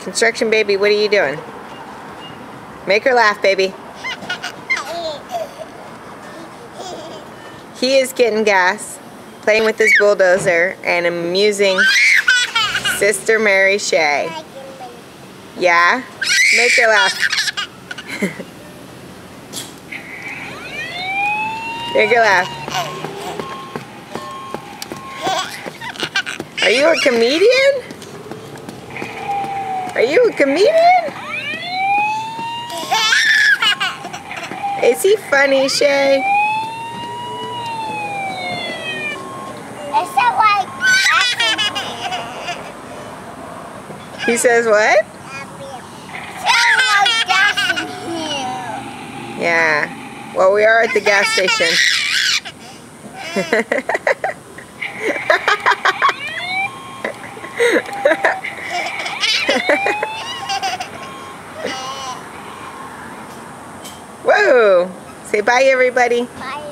Construction baby, what are you doing? Make her laugh, baby. He is getting gas, playing with his bulldozer, and amusing Sister Mary Shay. Yeah? Make her laugh. Make her laugh. Are you a comedian? Are you a comedian? Is he funny, Shay? It's so like He says what? Yeah. Well, we are at the gas station. Whoa! Say bye, everybody. Bye.